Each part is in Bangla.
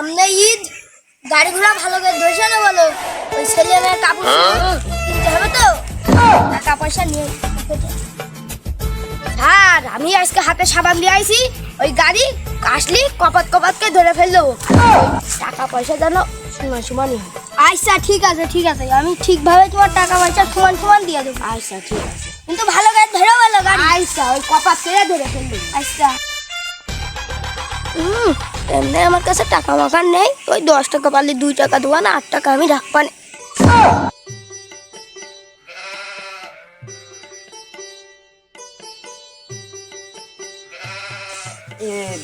সামনে ঈদ, গাড়ি ঘোড়া ভালো করে ধরছে না বলো? ওই ছেলে মেয়ের কাপড় কিনতে হবে তো, টাকা পয়সা নিয়ে। স্যার আমি আজকে হাতে সাবান দিয়ে আইছি, ওই গাড়ি আসলি কপাত কপাতকে ধরে ফেললো, টাকা পয়সা যেন সমান সমানই হয়। আচ্ছা ঠিক আছে ঠিক আছে, আমি ঠিকভাবে তোমার টাকা পয়সা সমান সমান দিয়ে দেবো। আচ্ছা ঠিক আছে, কিন্তু ভালো গাড়ি ধরে ভালো গাড়ি। আচ্ছা ওই কপাত কেটে ধরে ফেললো। আচ্ছা এমনি আমার কাছে টাকা মাখার নেই, ওই 10 টাকা পারলে 2 টাকা দেবো না, 8 টাকা আমি রাখবানে।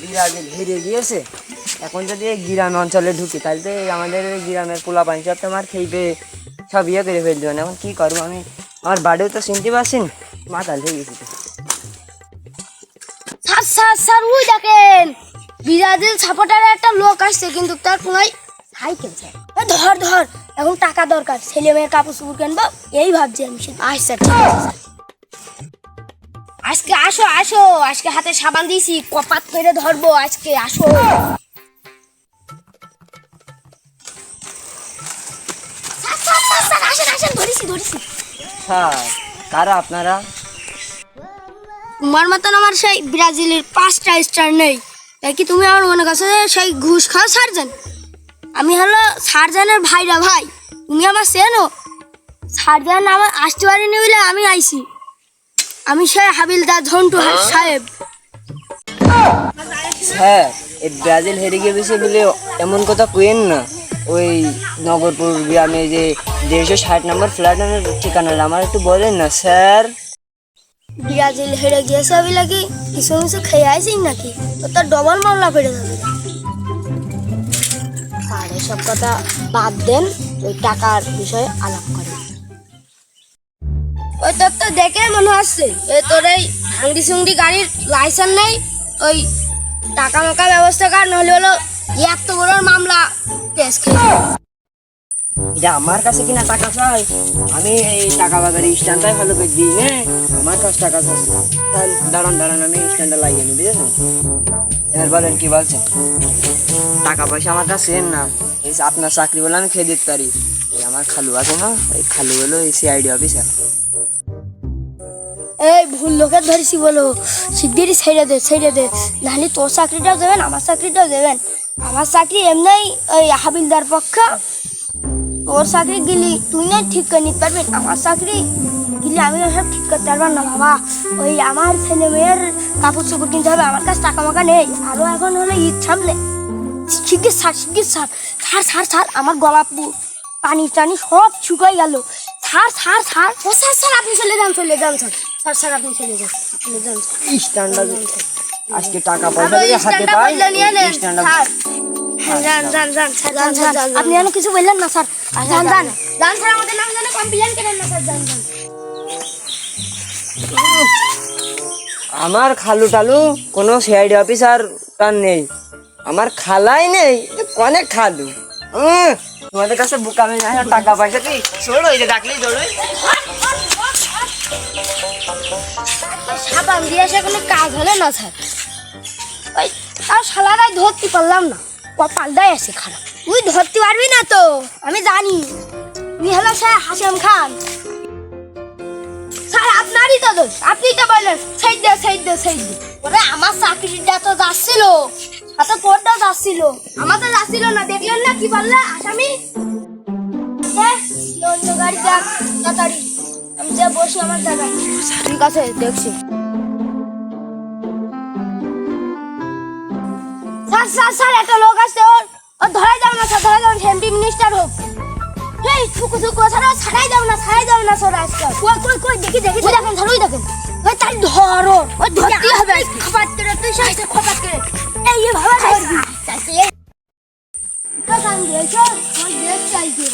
বিরাগের হেরে গিয়েছে। এখন যদি এই গ্রাম অঞ্চলে ঢুকি তাহলে তো আমাদের গ্রামের পোলা পানি সব তোমার খেয়ে সব ইয়ে করে ফেল দেবেন। এখন কি করবো আমি, আমার বাড়িও তো চিনতে পারছি না, মাথা লেগে গেছি তো। স্যার স্যার স্যার ওই দেখেন বিরাজিল সাপোর্টারের একটা লোক আসছে, কিন্তু তার কোনায় সাইকেল। ধর ধর, এখন টাকা দরকার, ছেলে মেয়ের কাপড় চুপড় কিনবো, এই ভাবছি আমি। আচ্ছা ঠিক আছে, আজকে আসো আসো, আজকে হাতে সাবান দিয়েছি, কপাত করে ধরবো আজকে, আসো। স্যার কারা আপনারা? তোমার মতন আমার সেই ব্রাজিলের 5টা স্টার নেই, তাই কি তুমি আমার মনে করছো যে সেই ঘুষ খাওয়া সার্জেন? আমি হলো সার্জেনের ভাইরা ভাই, তুমি আমার চেনো? সার্জেন আমার আসতে পারিনি বলে আমি আইছি, আমি সেই হাবিলদার ঝন্টু সাহেব। স্যার এই ব্রাজিল হেরে গিয়েছে বলে এমন কথা কইেন না। ওই নগরপুর গ্রামে যে 160 নম্বর ফ্ল্যাটের ঠিকানাটা আমার একটু বলেন না স্যার। ব্রাজিল হেরে গিয়েছে বলে কি কিছু কিছু খেয়ে আইসিস নাকি? তো তার ডবল মামলা পেড়ে যাবে। আর এসব কথা বাদ দেন, ওই টাকার বিষয়ে আলাপ করেন। ওই তোর তো দেখে মনে হচ্ছে তোর এই হাঙ্গি সুঙ্গি গাড়ির লাইসেন্স নেই, ওই টাকা মাকা ব্যবস্থা কর, নহলে হলো এত বড় মামলা কেস খেয়ে। এটা আমার কাছে কিনা টাকা চাই, আমি এই টাকা বাজারে স্ট্যান্ডটাই ভালো করে দিই না, আমার কাছে টাকা চাই। দাঁড়ান দাঁড়ান, আমি স্ট্যান্ডটা লাগিয়ে নিই, বুঝেছেন? এবার বলেন কি বলছেন? টাকা পয়সা আমার কাছে না, এই আপনার চাকরি বলে আমি খেয়ে দিতে পারি। এই আমার খালু আছে না, এই খালু হলো এই সিআইডি অফিসার। এই ভুল লোকের ধরেছি বলো, শিগগিরই ছেড়ে দে ছেড়ে দে, নাহলে তোর চাকরিটাও দেবেন আমার চাকরিটাও দেবেন। আমার চাকরি এমনি ওই হাবিলদার পক্ষ, তোর চাকরি গেলি তুই না ঠিক করে নিতে পারবি, আমার চাকরি গেলে আমি সব ঠিক করতে পারবার না বাবা। ওই আমার ছেলে মেয়ের কাপড় চোপড় কিনতে হবে, আমার কাছে টাকা মাকা নেই, আরো এখন হলো ঈদ সামনে। শিগগির ছাড় শিগগির ছাড়, ছাড় ছাড় ছাড়, আমার গলা পানি টানি সব শুকাই গেল, ছাড় ছাড় ছাড়। ও স্যার স্যার আপনি চলে যান চলে যান স্যার, স্যার স্যার আপনি চলে যান চলে যান। স্ট্যান্ডটা আজকে টাকা পয়সা দিয়ে হাতে পাই, স্ট্যান্ডটা আপনি যেন কিছু বললেন না স্যার, যান যান যান স্যার, আমাদের নাম যেন কমপ্লেন করেন না স্যার, যান যান। আমার খালু টালু কোনো সিআইডি অফিসার তার নেই, আমার খালাই নেই, অনেক খালু। তোমাদের কাছে বুকামি না, টাকা পয়সা কি ছোড়ো, এই যে ডাকলেই দৌড়ই। সাবান দিয়ে আসে কোনো কাজ হলে না স্যার, ওই তার শালারাই ধরতে পারলাম না, কপালটাই আছে খারাপ। তুই ধরতে পারবি না তো আমি জানি, তুই হলো স্যার হাসেম খান। স্যার আপনারই তো দোষ, আপনি তো বললেন সেই দে সেই দে সেই দে। ওরে আমার চাকরিটা তো যাচ্ছিল, এত তোরটাও যাচ্ছিল, আমার তো যাচ্ছিল না, দেখলেন না কি বললে আসামি। অন্য গাড়ি যাক তাড়াতাড়ি, আমি যা বসি আমার জায়গায়। ঠিক আছে দেখছি। স্যার স্যার স্যার একটা লোক আসছে, ওর ধরাই যাও না স্যার, ধরাই যাও না, এমপি মিনিস্টার হোক। এই চুকু চুকু ছাড়া ছাড়াই যাও না স্যার, আজকে কই কই কই দেখি দেখি, ওই দেখেন স্যার ওই দেখেন, ওই তাই ধরো, ওই ধরতে হবে খপাত করে, তুই সাইতে খপাত করে এই ভাবে ধরবি। তো কান দিয়েছো, আমার দেখ চাইছে।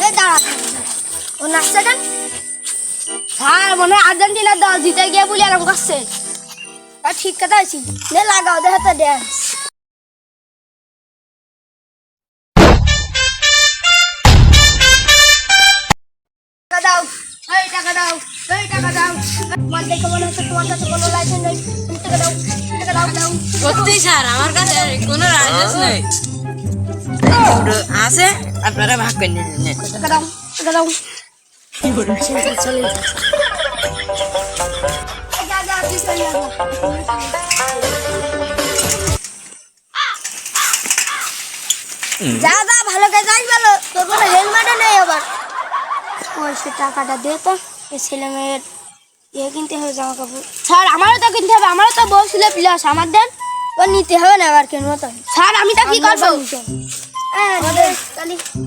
এই দাঁড়া, ও নাচছে কেন? হ্যাঁ মনে হয় আর্জেন্টিনার দল জিতে গিয়ে বলে এরকম করছে। ঠিক কথা আছি, নে লাগাও দে হাতে ড্যান্স। টাকা দাও, এই টাকা দাও, এই টাকা দাও। তোমার দেখে মনে হচ্ছে তোমার কাছে কোনো লাইসেন্স নেই, টাকা দাও। দাও সত্যি স্যার আমার কাছে কোনো রাইডার্স নেই আছে আপনারা ভাগ করে নিন টাকা দাও টাকা দাও চলে যা যা তুই চলে যা যা যা ভালো করে যাই বলো তোর কোনো হেলমেটও নেই আবার ওই সে টাকাটা দে তো এই ছেলে মেয়ের ইয়ে কিনতে হবে জামা কাপড় স্যার আমারও তো কিনতে হবে আমারও তো বলছিল প্লাস আমার দেন ও নিতে হবে না আবার কেন তো স্যার আমি তা কি করবো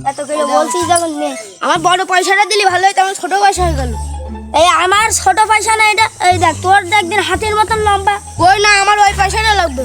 এত করে বলছিস যখন নে আমার বড় পয়সাটা দিলি ভালো হইতো আমার ছোট পয়সা হয়ে গেল এই আমার ছোট পয়সা না এটা এই দেখ তোর একদিন হাতের মতন লম্বা ওই না আমার ওই পয়সাটা লাগবে